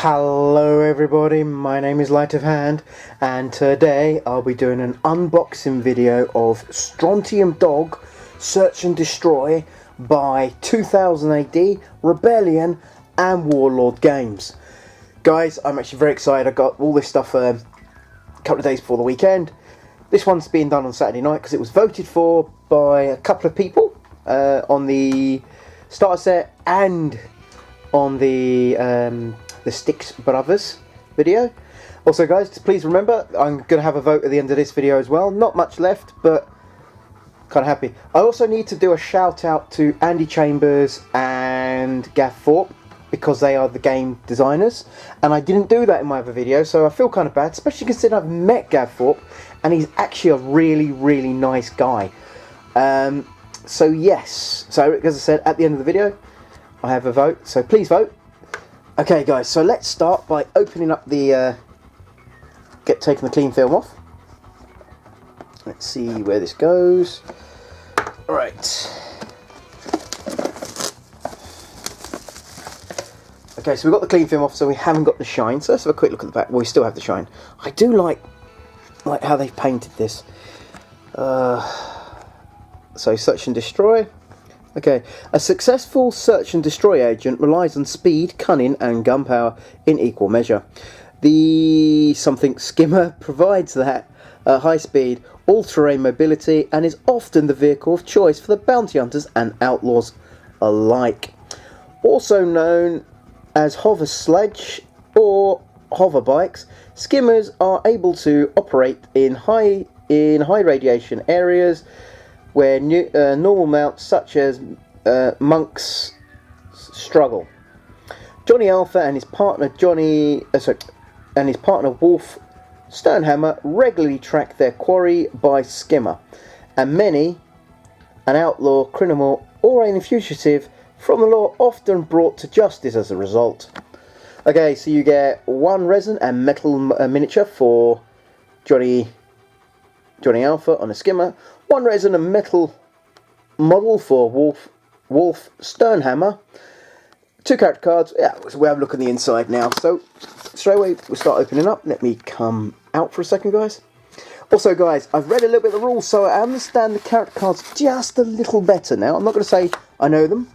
Hello everybody, my name is Light of Hand, and today I'll be doing an unboxing video of Strontium Dog Search and Destroy by 2000 AD, Rebellion and Warlord games. Guys, I'm actually very excited. I got all this stuff a couple of days before the weekend. This one's being done on Saturday night because it was voted for by a couple of people on the starter set and on the Sticks Brothers video. Also guys, please remember, I'm going to have a vote at the end of this video as well. Not much left, but kind of happy. I also need to do a shout out to Andy Chambers and Gav Thorpe, because they are the game designers, and I didn't do that in my other video, so I feel kind of bad, especially considering I've met Gav Thorpe, and he's actually a really nice guy. So yes, so as I said, at the end of the video, I have a vote, so please vote. Okay guys, so let's start by opening up the, taking the clean film off. Let's see where this goes. Alright. Okay, so we've got the clean film off, so we haven't got the shine. So let's have a quick look at the back. Well, we still have the shine. I do like how they've painted this. So search and destroy. Okay, a successful search and destroy agent relies on speed, cunning and gunpowder in equal measure. The something skimmer provides that high speed, all-terrain mobility, and is often the vehicle of choice for the bounty hunters and outlaws alike. Also known as hover sledge or hover bikes, skimmers are able to operate in high radiation areas where normal mounts such as monks struggle. Johnny Alpha and his partner Wolf Sternhammer regularly track their quarry by skimmer, and many an outlaw, criminal, or a fugitive from the law often brought to justice as a result. Okay, so you get one resin and metal miniature for Johnny Alpha on a skimmer, one resin and metal model for Wolf Sternhammer, 2 character cards. Yeah, so we have a look on the inside now. So straight away we'll start opening up. Let me come out for a second, guys. Also guys, I've read a little bit of the rules, so I understand the character cards just a little better now. I'm not going to say I know them,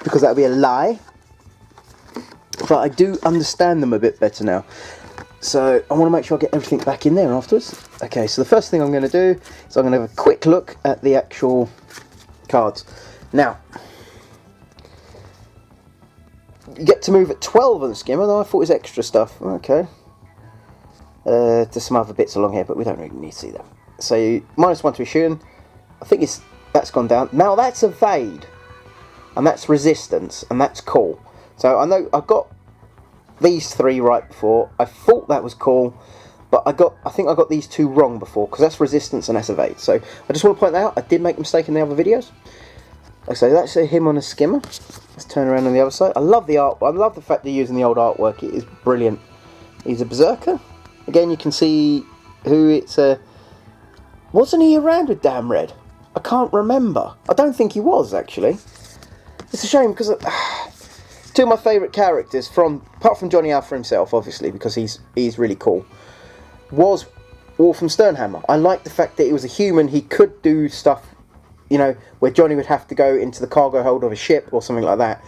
because that would be a lie, but I do understand them a bit better now. So I want to make sure I get everything back in there afterwards. Okay, so the first thing I'm going to do is I'm going to have a quick look at the actual cards. Now, you get to move at 12 on the skimmer. No, I thought it was extra stuff. Okay. There's some other bits along here, but we don't really need to see that. So -1 to Shun. I think that's gone down. Now that's evade, and that's resistance, and that's cool. So I know I got these 3 right before. I thought that was cool, but I think I got these 2 wrong before, because that's resistance and that's evade. So I just want to point that out. I did make a mistake in the other videos. So that's him on a skimmer. Let's turn around on the other side. I love the art. I love the fact they're using the old artwork. It is brilliant. He's a berserker. Again, you can see who it's. Wasn't he around with Damn Red? I can't remember. I don't think he was, actually. It's a shame, because 2 of my favourite characters, apart from Johnny Alpha himself, obviously, because he's really cool, was Wolf and Sternhammer. I like the fact that he was a human. He could do stuff, you know, where Johnny would have to go into the cargo hold of a ship or something like that.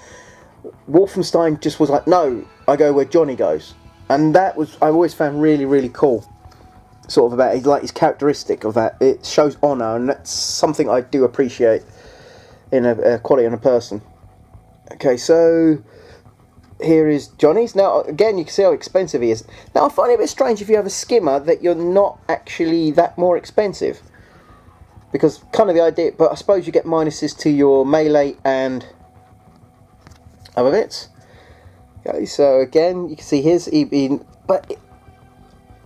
Wolfenstein just was like, no, I go where Johnny goes. And that was, I always found really cool. Sort of about his characteristic of that. It shows honour, and that's something I do appreciate in a quality in a person. Okay, so here is Johnny's. Now, again, you can see how expensive he is. Now, I find it a bit strange if you have a skimmer that you're not actually that more expensive. Because kind of the idea, but I suppose you get minuses to your melee and other bits. Okay, so again, you can see his,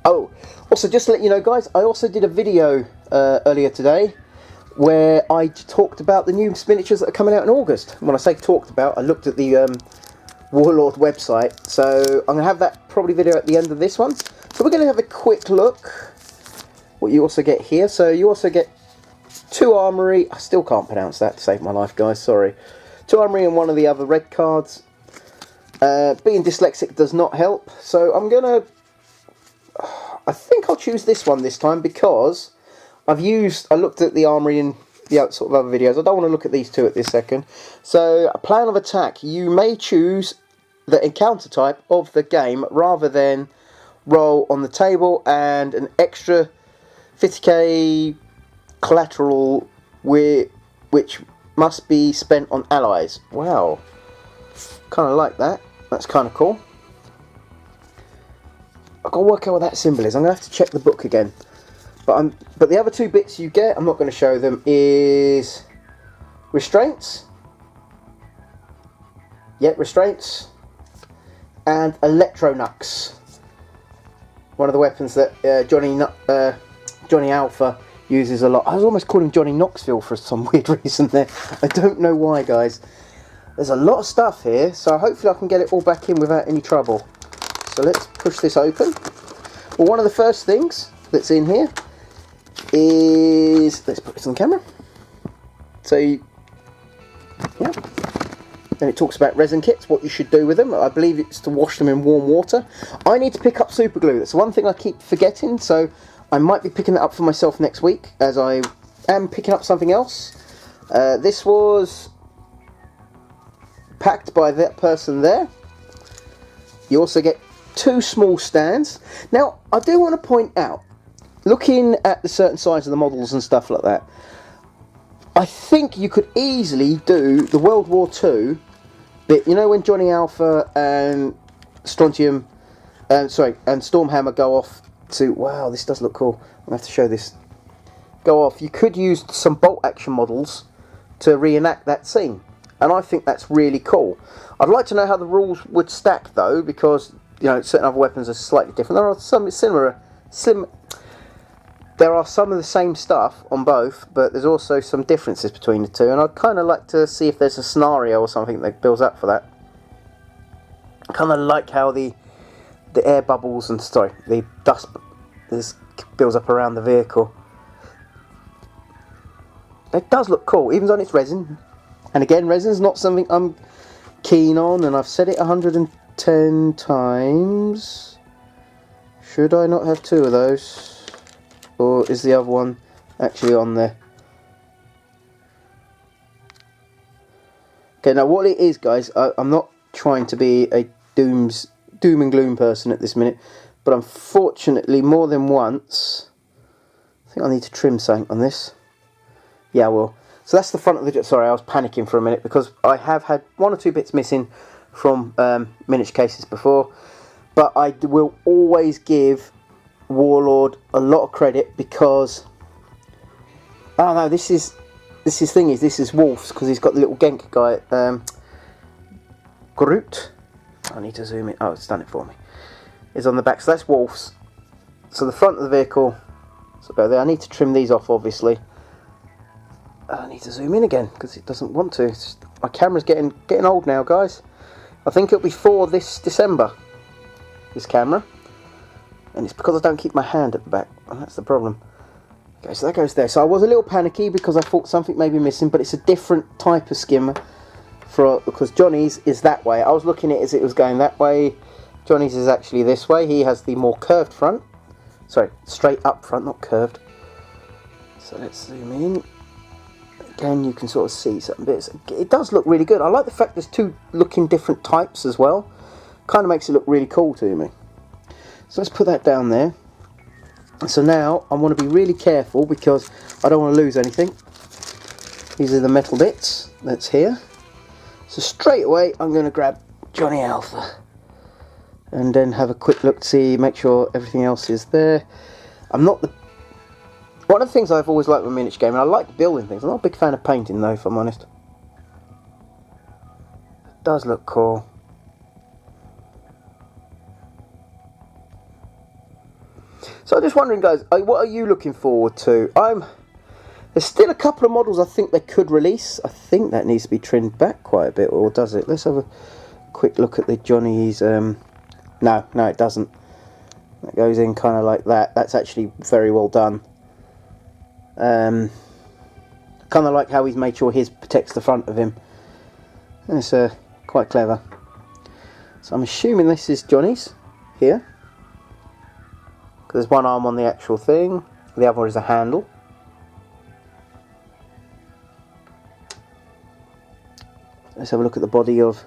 oh, also just to let you know, guys, I also did a video earlier today where I talked about the new miniatures that are coming out in August. When I say talked about, I looked at the Warlord website, so I'm going to have that probably video at the end of this one. So we're going to have a quick look what you also get here. So you also get 2 armory. I still can't pronounce that to save my life, guys, sorry. 2 armory and one of the other red cards. Being dyslexic does not help, so I think I'll choose this one this time because I looked at the armory and the sort of other videos. I don't want to look at these two at this second. So, a plan of attack. You may choose the encounter type of the game rather than roll on the table, and an extra 50k collateral which must be spent on allies. Wow, kind of like that. That's kind of cool. I've got to work out what that symbol is. I'm going to have to check the book again. But the other two bits you get, I'm not going to show them, is restraints. Yep, restraints. And electronux. One of the weapons that Johnny Alpha uses a lot. I was almost calling Johnny Knoxville for some weird reason there. I don't know why, guys. There's a lot of stuff here, so hopefully I can get it all back in without any trouble. So let's push this open. Well, one of the first things that's in here is, let's put this on camera. So, yeah. Then it talks about resin kits, what you should do with them. I believe it's to wash them in warm water. I need to pick up super glue. That's one thing I keep forgetting, so I might be picking that up for myself next week, as I am picking up something else. This was packed by that person there. You also get 2 small stands. Now, I do want to point out, looking at the certain size of the models and stuff like that, I think you could easily do the World War II bit. You know when Johnny Alpha and Strontium, and Stormhammer go off to, wow, this does look cool. I'm going to have to show this. Go off. You could use some bolt action models to reenact that scene. And I think that's really cool. I'd like to know how the rules would stack though, because certain other weapons are slightly different. There are some there are some of the same stuff on both, but there's also some differences between the two, and I'd kind of like to see if there's a scenario or something that builds up for that. I kind of like how the air bubbles and the dust builds up around the vehicle. It does look cool, even though it's resin. And again, resin's not something I'm keen on, and I've said it 110 times. Should I not have 2 of those? Or is the other one actually on there? Okay, now what it is, guys, I'm not trying to be a doom and gloom person at this minute, but unfortunately, more than once, I think I need to trim something on this. Yeah, I will. So that's the front of the... Sorry, I was panicking for a minute because I have had 1 or 2 bits missing from miniature cases before. But I will always give Warlord a lot of credit because... Oh no, this is Wolf's, because he's got the little Genk guy. Groot. I need to zoom in. Oh, it's done it for me. Is on the back. So that's Wolf's. So the front of the vehicle... So go there. I need to trim these off, obviously. I need to zoom in again because it doesn't want to. My camera's getting old now, guys. I think it'll be for this December, this camera, and it's because I don't keep my hand at the back, and that's the problem. Okay, so that goes there. So I was a little panicky because I thought something may be missing, but it's a different type of skimmer because Johnny's is that way. I was looking at it as it was going that way. Johnny's is actually this way. He has the more curved front. Sorry, straight up front, not curved. So let's zoom in. Again, you can sort of see certain bits. It does look really good. I like the fact there's 2 looking different types as well. Kind of makes it look really cool to me. So let's put that down there. So now I want to be really careful because I don't want to lose anything. These are the metal bits that's here. So straight away I'm going to grab Johnny Alpha and then have a quick look to see, make sure everything else is there. One of the things I've always liked with miniature gaming, I like building things. I'm not a big fan of painting though, if I'm honest. It does look cool. So I'm just wondering, guys, what are you looking forward to? There's still a couple of models I think they could release. I think that needs to be trimmed back quite a bit, or does it? Let's have a quick look at the Johnny's. No, it doesn't. That goes in kind of like that. That's actually very well done. Kind of like how he's made sure his protects the front of him. That's quite clever. So I'm assuming this is Johnny's here, because there's one arm on the actual thing, the other is a handle. Let's have a look at the body of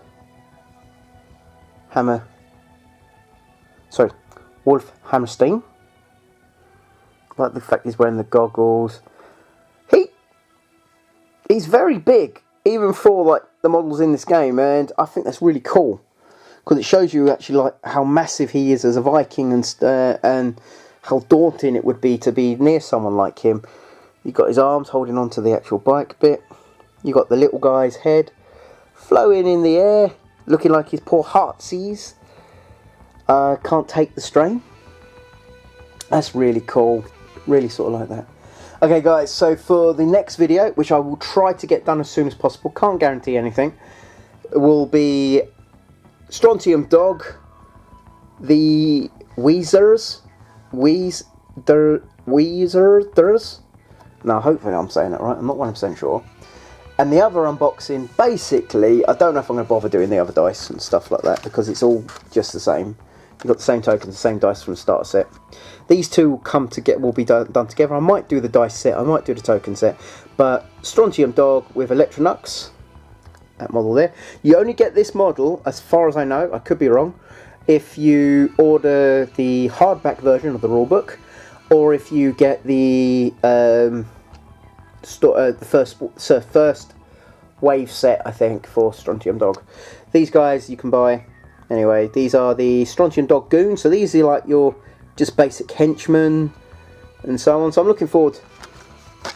Wolf Hammerstein. Like the fact he's wearing the goggles. He's very big, even for like the models in this game, and I think that's really cool because it shows you actually like how massive he is as a Viking and how daunting it would be to be near someone like him. You've got his arms holding onto the actual bike bit. You've got the little guy's head flowing in the air, looking like his poor heartsease can't take the strain. That's really cool. Really sort of like that. Okay guys, so for the next video, which I will try to get done as soon as possible, can't guarantee anything, will be Strontium Dog, the Weezers, now hopefully I'm saying that right, I'm not 100% sure, and the other unboxing, basically, I don't know if I'm going to bother doing the other dice and stuff like that, because it's all just the same. You've got the same tokens, the same dice from the starter set. These two will be done together. I might do the dice set, I might do the token set, but Strontium Dog with Electronux, that model there. You only get this model, as far as I know, I could be wrong, if you order the hardback version of the rulebook, or if you get the first wave set, I think, for Strontium Dog. These guys you can buy. Anyway, these are the Strontium Dog Goons, so these are like your just basic henchmen and so on. So I'm looking forward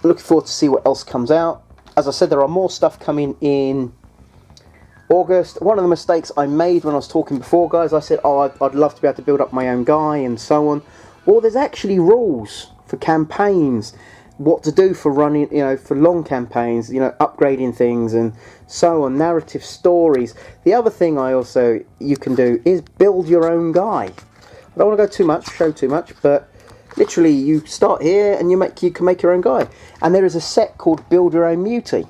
to see what else comes out. As I said, there are more stuff coming in August. One of the mistakes I made when I was talking before, guys, I said, oh, I'd love to be able to build up my own guy and so on. Well, there's actually rules for campaigns, what to do for running, for long campaigns, upgrading things and so on, narrative stories. The other thing you can do is build your own guy. I don't want to show too much, but literally you start here and you can make your own guy. And there is a set called Build Your Own Mutie,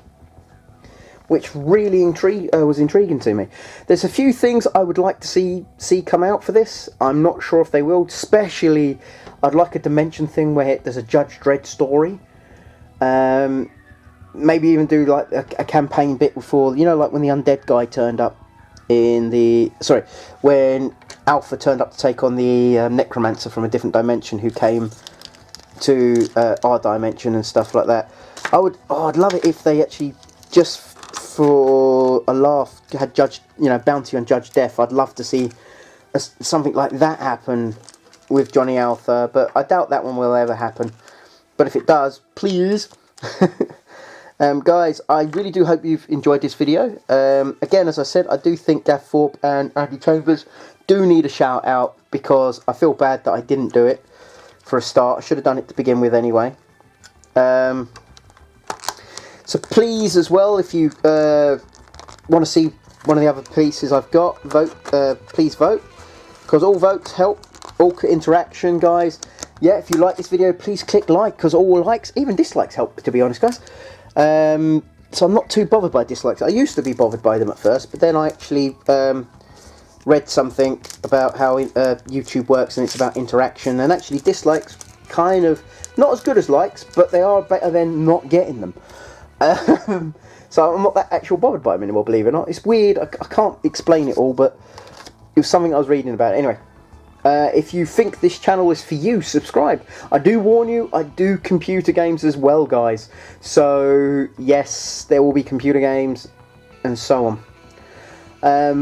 which really was intriguing to me. There's a few things I would like to see come out for this. I'm not sure if they will, especially I'd like a Dimension thing where there's a Judge Dredd story. Maybe even do like a campaign bit before, like when the undead guy turned up when Alpha turned up to take on the necromancer from a different dimension who came to our dimension and stuff like that. I'd love it if they actually, just for a laugh, had bounty on Judge Death. I'd love to see something like that happen with Johnny Alpha, but I doubt that one will ever happen. But if it does, please. Guys, I really do hope you've enjoyed this video. Again, as I said, I do think Gav Thorpe and Andy Chambers do need a shout out, because I feel bad that I didn't do it for a start. I should have done it to begin with anyway. So please, as well, if you want to see one of the other pieces I've got, please vote, because all votes help, all interaction, guys. Yeah, if you like this video, please click like, because all likes, even dislikes, help, to be honest, guys. So I'm not too bothered by dislikes. I used to be bothered by them at first, but then I actually read something about how YouTube works, and it's about interaction, and actually dislikes kind of not as good as likes, but they are better than not getting them. So I'm not that actual bothered by them anymore, believe it or not. It's weird, I can't explain it all, but it was something I was reading about. Anyway, if you think this channel is for you, subscribe. I do warn you, I do computer games as well, guys. So yes, there will be computer games and so on.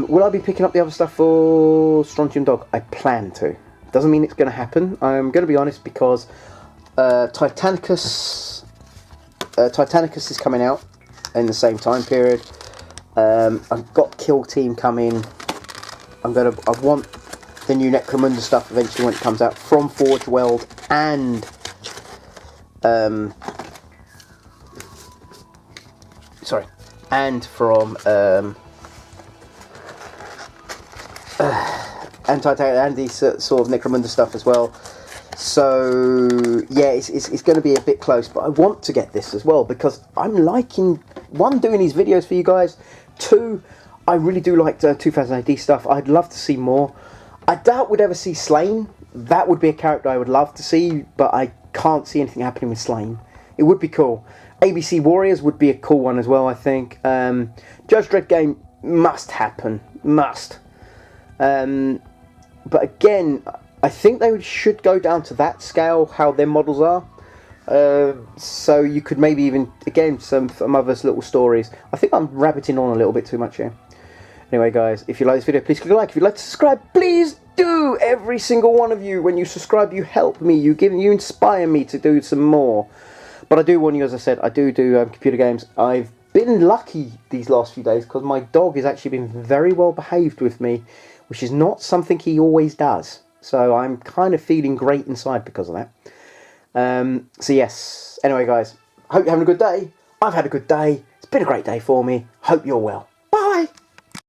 Will I be picking up the other stuff for Strontium Dog? I plan to. Doesn't mean it's going to happen. I'm going to be honest, because Titanicus is coming out in the same time period. I've got Kill Team coming. I want the new Necromunda stuff eventually when it comes out from Forge World and from and these sort of Necromunda stuff as well. So yeah, it's going to be a bit close, but I want to get this as well, because I'm liking, one, doing these videos for you guys, two, I really do like the 2000 AD stuff. I'd love to see more. I doubt we'd ever see Slain. That would be a character I would love to see, but I can't see anything happening with Slain. It would be cool. ABC Warriors would be a cool one as well, I think. Judge Dredd game must happen. Must. But again, I think they should go down to that scale, how their models are. So you could maybe even, again, some other little stories. I think I'm rabbiting on a little bit too much here. Anyway, guys, if you like this video, please click a like. If you'd like to subscribe, please do. Every single one of you, when you subscribe, you help me. You inspire me to do some more. But I do warn you, as I said, I do computer games. I've been lucky these last few days because my dog has actually been very well behaved with me, which is not something he always does. So I'm kind of feeling great inside because of that. So yes. Anyway, guys, hope you're having a good day. I've had a good day. It's been a great day for me. Hope you're well.